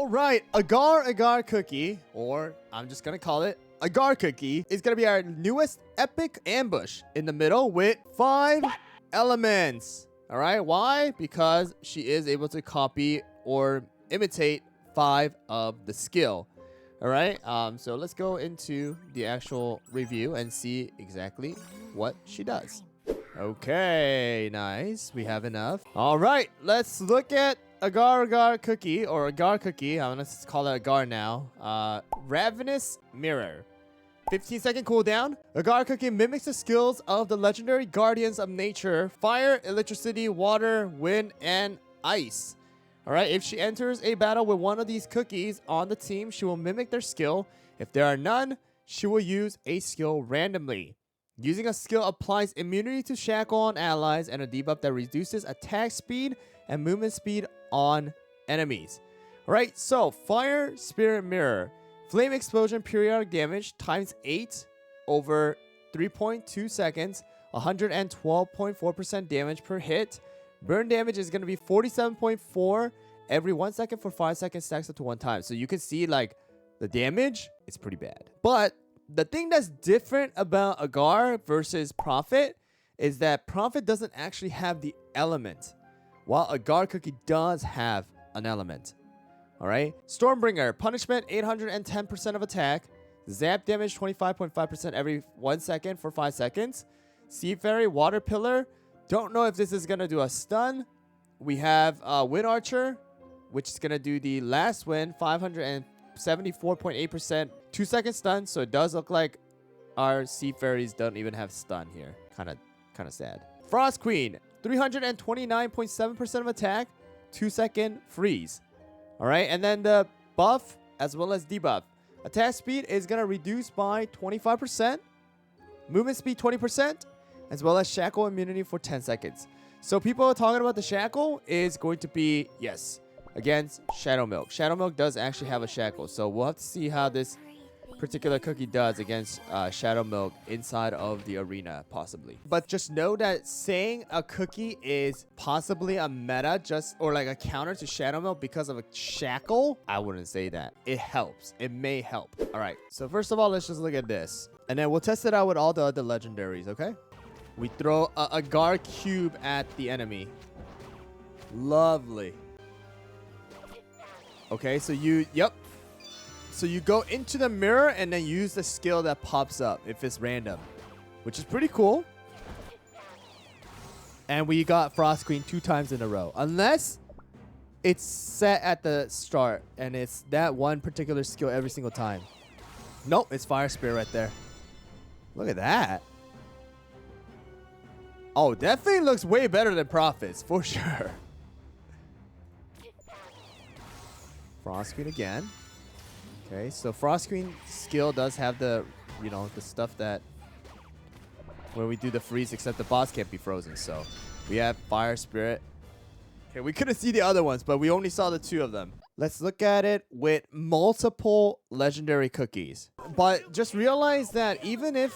Alright, Agar Agar Cookie, or I'm just gonna call it Agar Cookie, is gonna be our newest epic ambush in the middle with 5 elements. Alright, why? Because she is able to copy or imitate 5 of the skill. Alright, so let's go into the actual review and see exactly what she does. Okay, nice. We have enough. Alright, let's look at Agar Agar Cookie, or Agar Cookie. I'm gonna call it Agar now. Ravenous Mirror. 15-second cooldown. Agar Cookie mimics the skills of the legendary guardians of nature: fire, electricity, water, wind, and ice. Alright, if she enters a battle with one of these cookies on the team, she will mimic their skill. If there are none, she will use a skill randomly. Using a skill applies immunity to shackle on allies and a debuff that reduces attack speed and movement speed on enemies. Alright, so Fire Spirit Mirror. Flame Explosion periodic damage times 8 over 3.2 seconds. 112.4% damage per hit. Burn damage is going to be 47.4 every 1 second for 5 seconds, stacks up to 1 time. So you can see, like, the damage is pretty bad. But the thing that's different about Agar versus Prophet is that Prophet doesn't actually have the element, while Agar Cookie does have an element. Alright? Stormbringer. Punishment 810% of attack. Zap damage 25.5% every 1 second for 5 seconds. Seafaring. Water Pillar. Don't know if this is going to do a stun. We have Wind Archer, which is going to do the last win. 574.8% 2-second stun. So it does look like our Sea Fairies don't even have stun here. Kind of sad. Frost Queen. 329.7% of attack. 2-second freeze. Alright, and then the buff as well as debuff. Attack speed is going to reduce by 25%. Movement speed 20%. As well as shackle immunity for 10 seconds. So people are talking about the shackle is going to be, yes, against Shadow Milk. Shadow Milk does actually have a shackle. So we'll have to see how this particular cookie does against Shadow Milk inside of the arena, possibly. But just know that saying a cookie is possibly a meta or like a counter to Shadow Milk because of a shackle, I wouldn't say that. It helps. It may help. All right. So first of all, let's just look at this. And then we'll test it out with all the other legendaries, okay? We throw a Agar cube at the enemy. Lovely. Okay, so So you go into the mirror and then use the skill that pops up if it's random, which is pretty cool. And we got Frost Queen 2 times in a row. Unless it's set at the start and it's that one particular skill every single time. Nope, it's Fire Spirit right there. Look at that. Oh, definitely looks way better than Prophet's, for sure. Frost Queen again. Okay, so Frost Queen skill does have the, the stuff that where we do the freeze, except the boss can't be frozen. So we have Fire Spirit. Okay, we couldn't see the other ones, but we only saw the 2 of them. Let's look at it with multiple legendary cookies. But just realize that even if,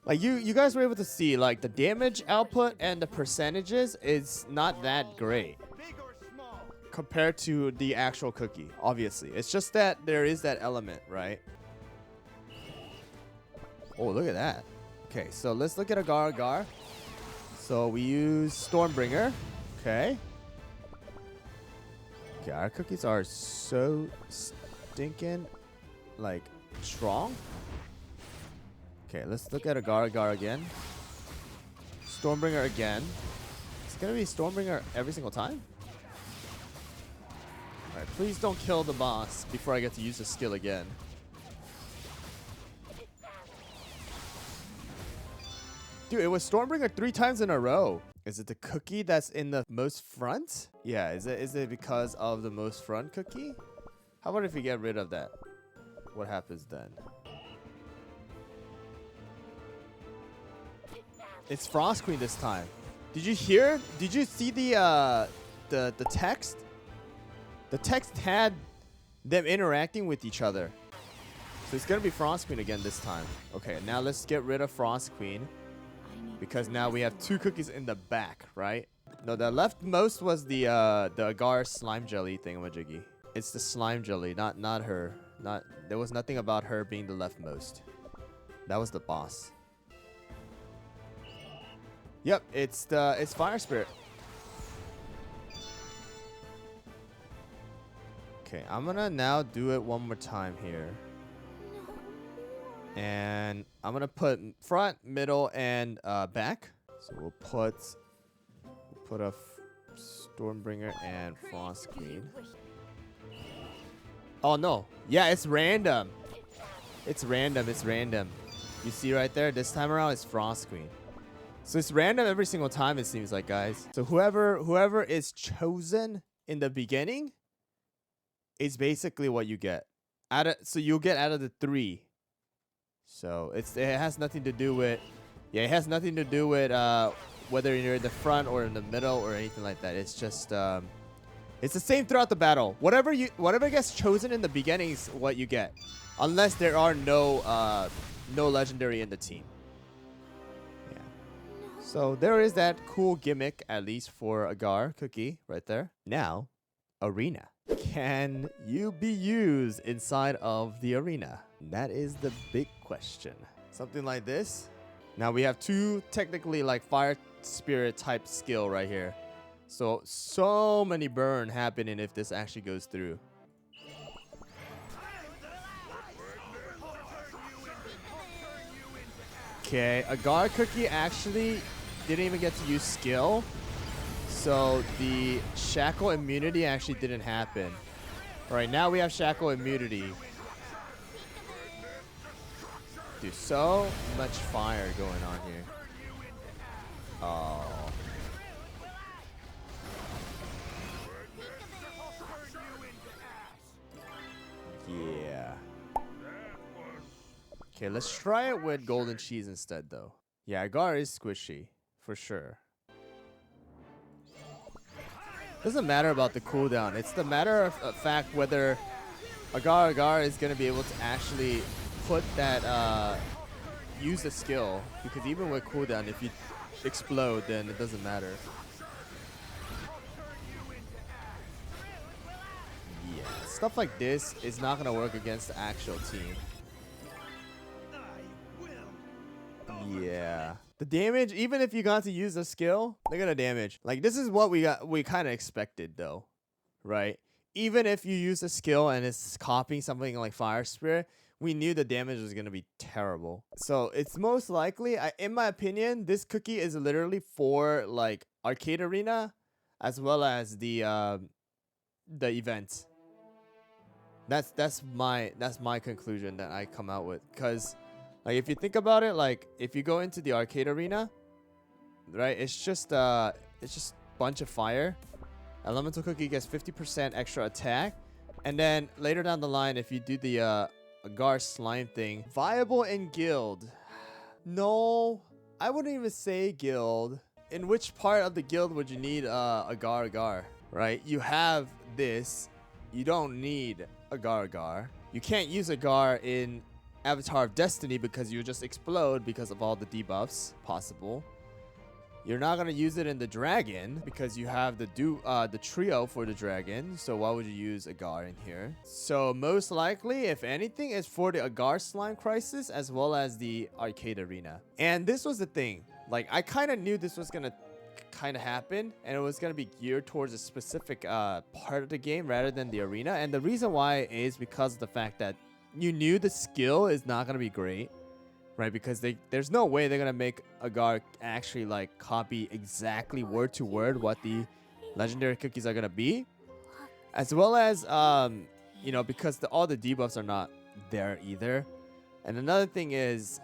like, you guys were able to see, like, the damage output and the percentages is not that great compared to the actual cookie, obviously. It's just that there is that element, right? Oh, look at that. Okay, so let's look at Agar Agar. So we use Stormbringer. Okay. Okay, our cookies are so stinking, like, strong. Okay, let's look at Agar Agar again. Stormbringer again. It's gonna be Stormbringer every single time? Alright, please don't kill the boss before I get to use the skill again. Dude, it was Stormbringer 3 times in a row. Is it the cookie that's in the most front? Yeah, is it because of the most front cookie? How about if we get rid of that? What happens then? It's Frost Queen this time. Did you hear? Did you see the text? The text had them interacting with each other. So it's gonna be Frost Queen again this time. Okay, now let's get rid of Frost Queen. Because now we have 2 cookies in the back, right? No, the leftmost was the Agar slime jelly thingamajiggy. It's the slime jelly, not her. There was nothing about her being the leftmost. That was the boss. Yep, it's Fire Spirit. Okay, I'm gonna now do it one more time here. And I'm gonna put front, middle, and back. So we'll put a Stormbringer and Frost Queen. Oh no. Yeah, it's random. It's random. It's random. You see right there? This time around, it's Frost Queen. So it's random every single time, it seems like, guys. So whoever is chosen in the beginning is basically what you get. So you'll get out of the 3. So it has nothing to do with, yeah, it has nothing to do with whether you're in the front or in the middle or anything like that. It's just it's the same throughout the battle. Whatever gets chosen in the beginning is what you get, unless there are no legendary in the team. Yeah. So there is that cool gimmick, at least for Agar Cookie right there. Now, arena. Can you be used inside of the arena? That is the big question. Something like this. Now we have 2 technically like fire spirit type skill right here. So many burn happening if this actually goes through. Okay, Agar Cookie actually didn't even get to use skill. So the shackle immunity actually didn't happen. Alright, now we have shackle immunity. Dude, so much fire going on here. Oh. Yeah. Okay, let's try it with golden cheese instead, though. Yeah, Agar is squishy, for sure. Doesn't matter about the cooldown. It's the matter of fact whether Agar Agar is going to be able to actually put that, use the skill. Because even with cooldown, if you explode, then it doesn't matter. Yeah, stuff like this is not going to work against the actual team. Yeah. The damage, even if you got to use the skill, look at the damage. Like, this is what we kind of expected, though. Right? Even if you use a skill and it's copying something like Fire Spirit, we knew the damage was going to be terrible. So, it's most likely, in my opinion, this cookie is literally for, like, Arcade Arena as well as the event. That's my conclusion that I come out with. Because, like, if you think about it, like, if you go into the Arcade Arena, right, it's just bunch of fire. Elemental Cookie gets 50% extra attack. And then later down the line, if you do the Agar slime thing, viable in guild. No, I wouldn't even say guild. In which part of the guild would you need Agar Agar, right? You have this. You don't need Agar Agar. You can't use Agar in Avatar of Destiny because you just explode because of all the debuffs possible. You're not gonna use it in the dragon because you have the trio for the dragon. So why would you use Agar in here? So most likely, if anything, is for the Agar Slime Crisis as well as the Arcade Arena. And this was the thing. Like, I kind of knew this was gonna kind of happen, and it was gonna be geared towards a specific part of the game rather than the arena. And the reason why is because of the fact that you knew the skill is not gonna be great. Right, because there's no way they're gonna make Agar actually like copy exactly word to word what the legendary cookies are gonna be, as well as you know, because all the debuffs are not there either. And another thing is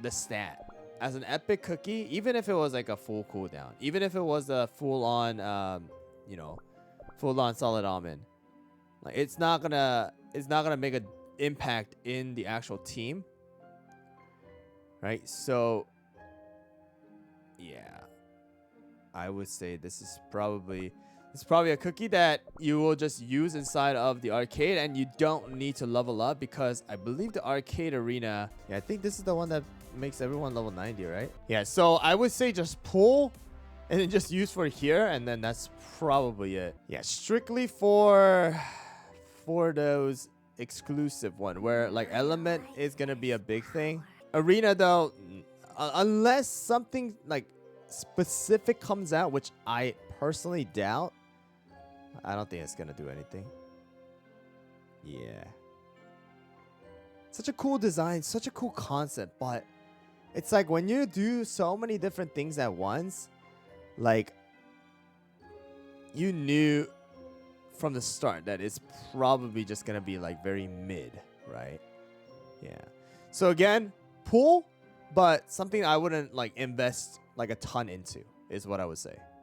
the stat. As an epic cookie, even if it was like a full cooldown, even if it was a full-on you know, full-on solid almond, like it's not gonna make an impact in the actual team. Right, so yeah, I would say this is probably a cookie that you will just use inside of the arcade, and you don't need to level up because I believe the Arcade Arena, yeah, I think this is the one that makes everyone level 90, right? Yeah, so I would say just pull and then just use for here, and then that's probably it. Yeah, strictly for for those exclusive one where like element is gonna be a big thing. Arena though, unless something like specific comes out, which I personally doubt, I don't think it's gonna do anything. Yeah. Such a cool design, such a cool concept, but it's like when you do so many different things at once, like you knew from the start that it's probably just gonna be like very mid, right? Yeah. So again, pool, but something I wouldn't like invest like a ton into is what I would say.